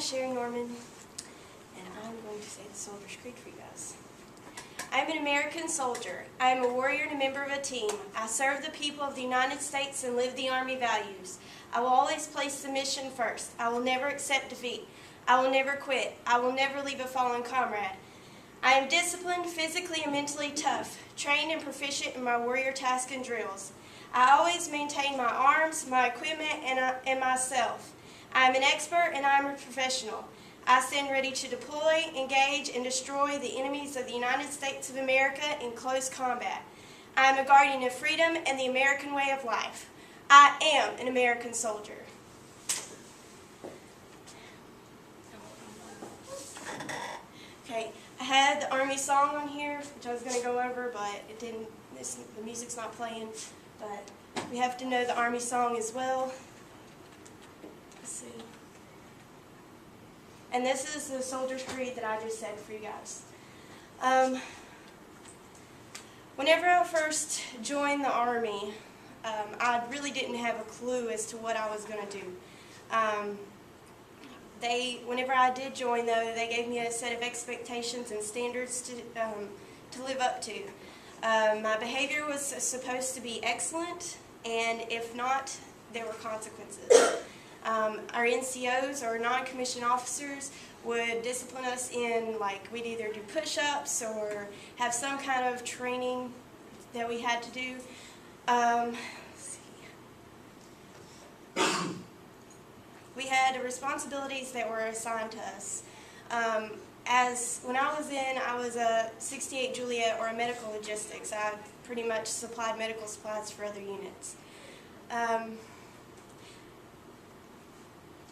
is Sherri Norman, and I'm going to say the Soldier's Creed for you guys. I am an American soldier. I am a warrior and a member of a team. I serve the people of the United States and live the Army values. I will always place the mission first. I will never accept defeat. I will never quit. I will never leave a fallen comrade. I am disciplined, physically and mentally tough, trained and proficient in my warrior tasks and drills. I always maintain my arms, my equipment, and myself. I am an expert and I am a professional. I stand ready to deploy, engage, and destroy the enemies of the United States of America in close combat. I am a guardian of freedom and the American way of life. I am an American soldier. Okay, I had the Army song on here, which I was going to go over, but it didn't. The music's not playing. But we have to know the Army song as well. Let's see. And this is the Soldier's Creed that I just said for you guys. Whenever I first joined the Army, I really didn't have a clue as to what I was going to do. Whenever I did join, though, they gave me a set of expectations and standards to live up to. My behavior was supposed to be excellent, and if not, there were consequences. Our NCOs, or non-commissioned officers, would discipline us in, like, we'd either do push-ups or have some kind of training that we had to do. Let's see. We had responsibilities that were assigned to us. When I was a 68 Juliet, or a medical logistics. I pretty much supplied medical supplies for other units.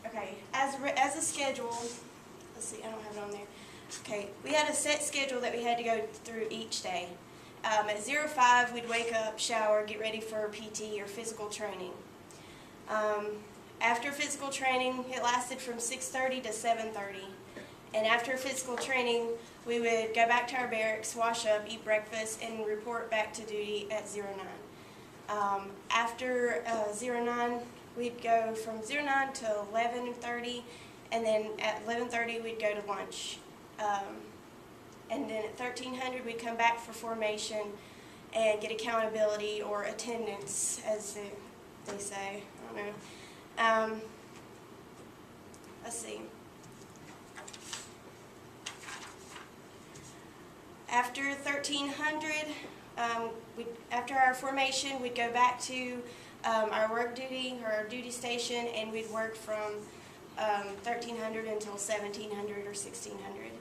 Okay, as a schedule, let's see, I don't have it on there. Okay, we had a set schedule that we had to go through each day. At 05, we'd wake up, shower, get ready for PT or physical training. After physical training, it lasted from 6:30 to 7:30. And after physical training, we would go back to our barracks, wash up, eat breakfast, and report back to duty at 09. After 09, we'd go from 09 to 11:30, and then at 11:30 we'd go to lunch. And then at 1300 we'd come back for formation and get accountability, or attendance, as they say. I don't know. Let's see. After 1300, after our formation, we'd go back to our work duty, or our duty station, and we'd work from 1300 until 1700 or 1600.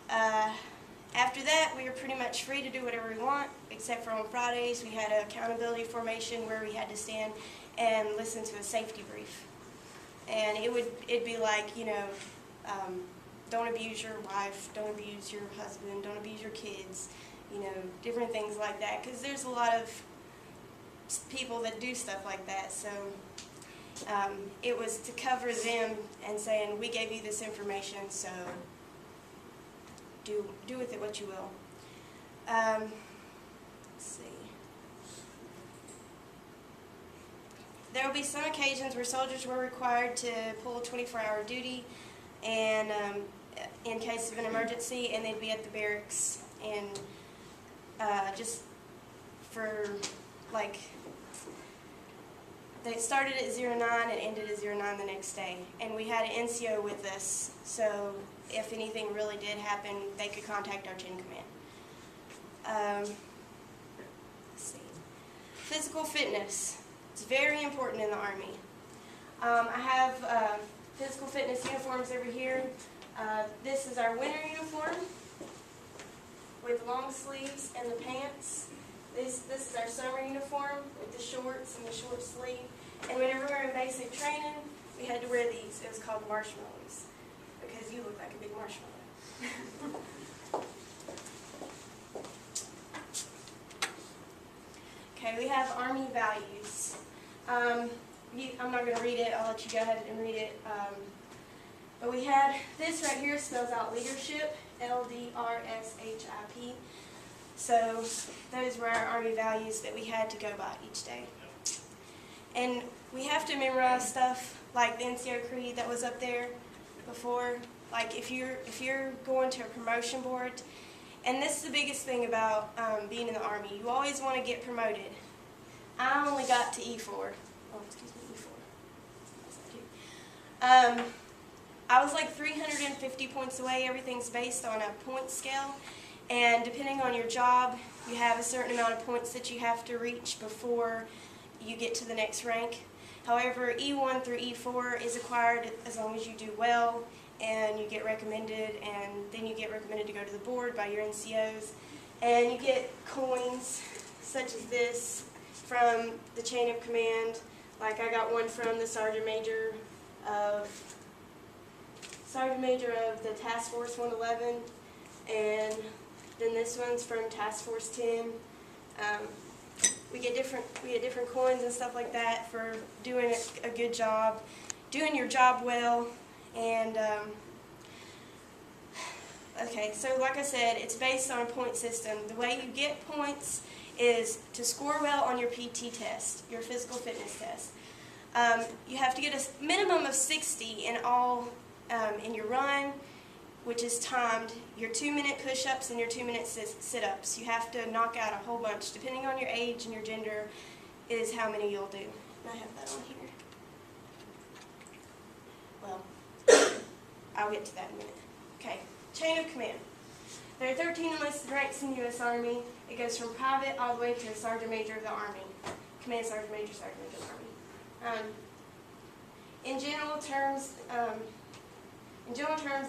After that, we were pretty much free to do whatever we want, except for on Fridays we had an accountability formation where we had to stand and listen to a safety brief. And it'd be like, you know, don't abuse your wife, don't abuse your husband, don't abuse your kids, you know, different things like that, because there's a lot of people that do stuff like that. So it was to cover them and saying, we gave you this information, so do with it what you will. Let's see. There will be some occasions where soldiers were required to pull 24-hour duty, and in case of an emergency, and they'd be at the barracks, and just for, like, they started at 09 and ended at 09 the next day, and we had an NCO with us, so if anything really did happen, they could contact our chain of command. Let's see. Physical fitness. It's very important in the Army. I have physical fitness uniforms over here. This is our winter uniform with long sleeves and the pants. This is our summer uniform with the shorts and the short sleeve. And whenever we were in basic training, we had to wear these. It was called marshmallows, because you look like a big marshmallow. Okay, we have Army values. I'm not going to read it. I'll let you go ahead and read it. But we had this right here, spells out leadership, LDRSHIP. So those were our Army values that we had to go by each day. And we have to memorize stuff like the NCO Creed that was up there. before. Like if you're going to a promotion board, and this is the biggest thing about being in the Army, you always want to get promoted. I only got to E4. Oh, excuse me, E4. Yes, I do. I was like 350 points away. Everything's based on a point scale, and depending on your job, you have a certain amount of points that you have to reach before you get to the next rank. However, E1 through E4 is acquired as long as you do well and you get recommended, and then you get recommended to go to the board by your NCOs, and you get coins such as this from the chain of command. Like I got one from the Sergeant Major of the Task Force 111, and then this one's from Task Force 10. We get different coins and stuff like that for doing a good job, doing your job well, and okay. So like I said, it's based on a point system. The way you get points is to score well on your PT test, your physical fitness test. You have to get a minimum of 60 in all in your run, which is timed, your 2-minute push-ups and your 2-minute sit-ups. You have to knock out a whole bunch. Depending on your age and your gender is how many you'll do. And I have that on here. Well, I'll get to that in a minute. Okay, chain of command. There are 13 enlisted ranks in the U.S. Army. It goes from private all the way to Sergeant Major of the Army. Command Sergeant Major, Sergeant Major of the Army. In general terms,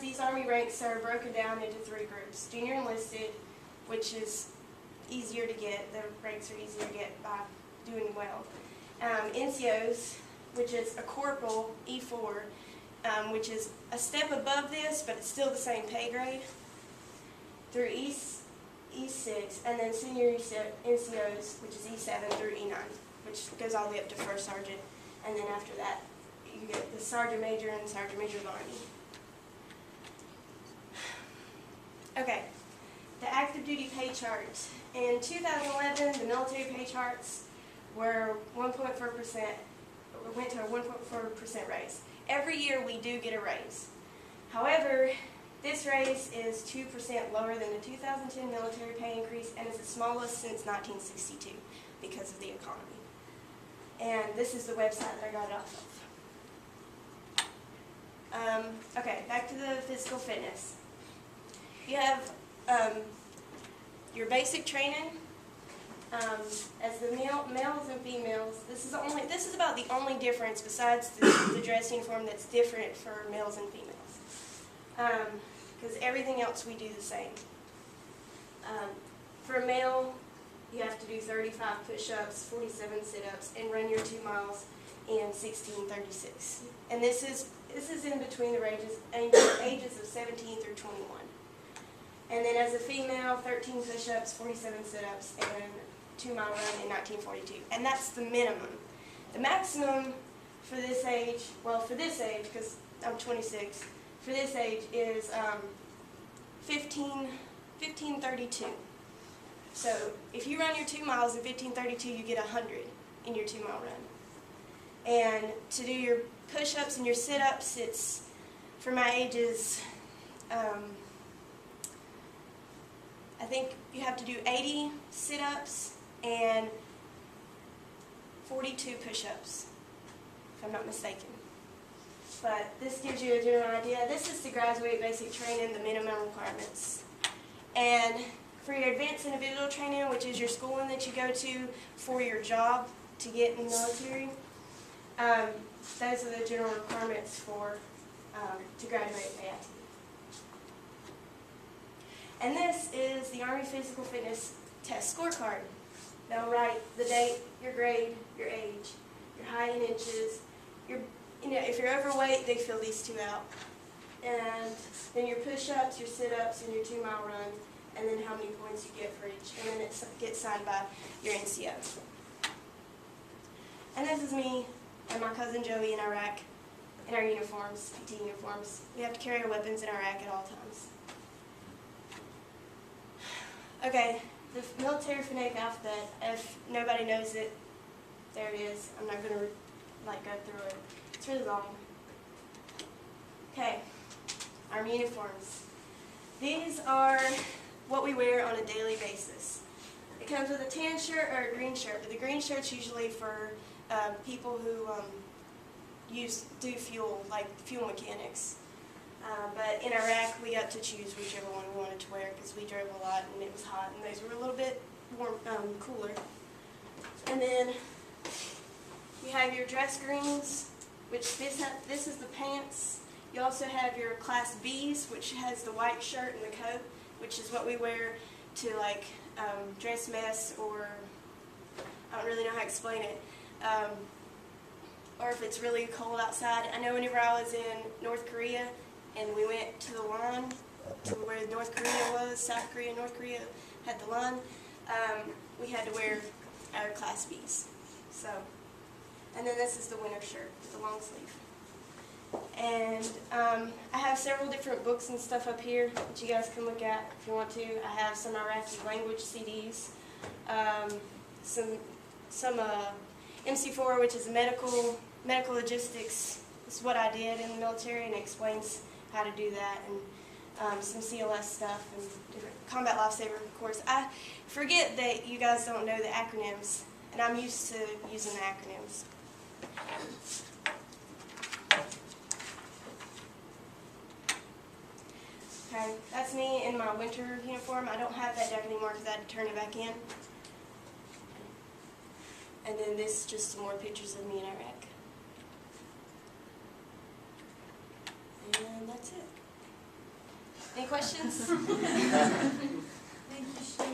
these Army ranks are broken down into 3 groups. Junior enlisted, which is easier to get. The ranks are easier to get by doing well. NCOs, which is a corporal, E4, which is a step above this, but it's still the same pay grade, through E6, and then senior NCOs, which is E7 through E9, which goes all the way up to first sergeant, and then after that, you get the Sergeant Major and Sergeant Major of the Army. Okay, the active duty pay chart. In 2011, the military pay charts were 1.4%, went to a 1.4% raise. Every year we do get a raise. However, this raise is 2% lower than the 2010 military pay increase, and is the smallest since 1962 because of the economy. And this is the website that I got it off of. Okay, back to the physical fitness. You have your basic training. As the males and females, this is about the only difference besides the dress uniform that's different for males and females. Because everything else we do the same. For a male, you have to do 35 push-ups, 47 sit-ups, and run your 2 miles in 16:36. And this is in between the ages of 17 through 21. And then as a female, 13 push-ups, 47 sit-ups, and 2-mile run in 1942. And that's the minimum. The maximum for this age, because I'm 26, for this age is 15:32. So if you run your 2 miles in 15:32, you get 100 in your 2-mile run. And to do your push-ups and your sit-ups, it's, for my ages, I think you have to do 80 sit-ups and 42 push-ups, if I'm not mistaken. But this gives you a general idea. This is to graduate basic training, the minimum requirements. And for your advanced individual training, which is your schooling that you go to for your job to get in the military, those are the general requirements for to graduate AIT. And this is the Army Physical Fitness Test Scorecard. They'll write the date, your grade, your age, your height in inches. If you're overweight, they fill these 2 out. And then your push-ups, your sit-ups, and your 2-mile run, and then how many points you get for each. And then it gets signed by your NCO. And this is me and my cousin Joey in Iraq, in our uniforms, PT uniforms. We have to carry our weapons in Iraq at all times. Okay, the military phonetic alphabet, if nobody knows it, there it is. I'm not going to go through it. It's really long. Okay, our uniforms. These are what we wear on a daily basis. It comes with a tan shirt or a green shirt, but the green shirt's usually for people who do fuel, like fuel mechanics. But in Iraq, we got to choose whichever one we wanted to wear because we drove a lot and it was hot, and those were a little bit warm, cooler. And then you have your dress greens, which this is the pants. You also have your Class Bs, which has the white shirt and the coat, which is what we wear to like dress mess, or I don't really know how to explain it. Or if it's really cold outside. I know whenever I was in North Korea and we went to the line to where North Korea was, South Korea, North Korea had the line, we had to wear our Class Bs. So, and then this is the winter shirt, the long sleeve. And I have several different books and stuff up here that you guys can look at if you want to. I have some Iraqi language CDs, some MC4, which is medical logistics. This is what I did in the military, and it explains how to do that, and some CLS stuff and different combat lifesaver course. I forget that you guys don't know the acronyms, and I'm used to using the acronyms. Okay, that's me in my winter uniform. I don't have that jacket anymore because I had to turn it back in. And then this is just some more pictures of me in Iraq. And that's it. Any questions?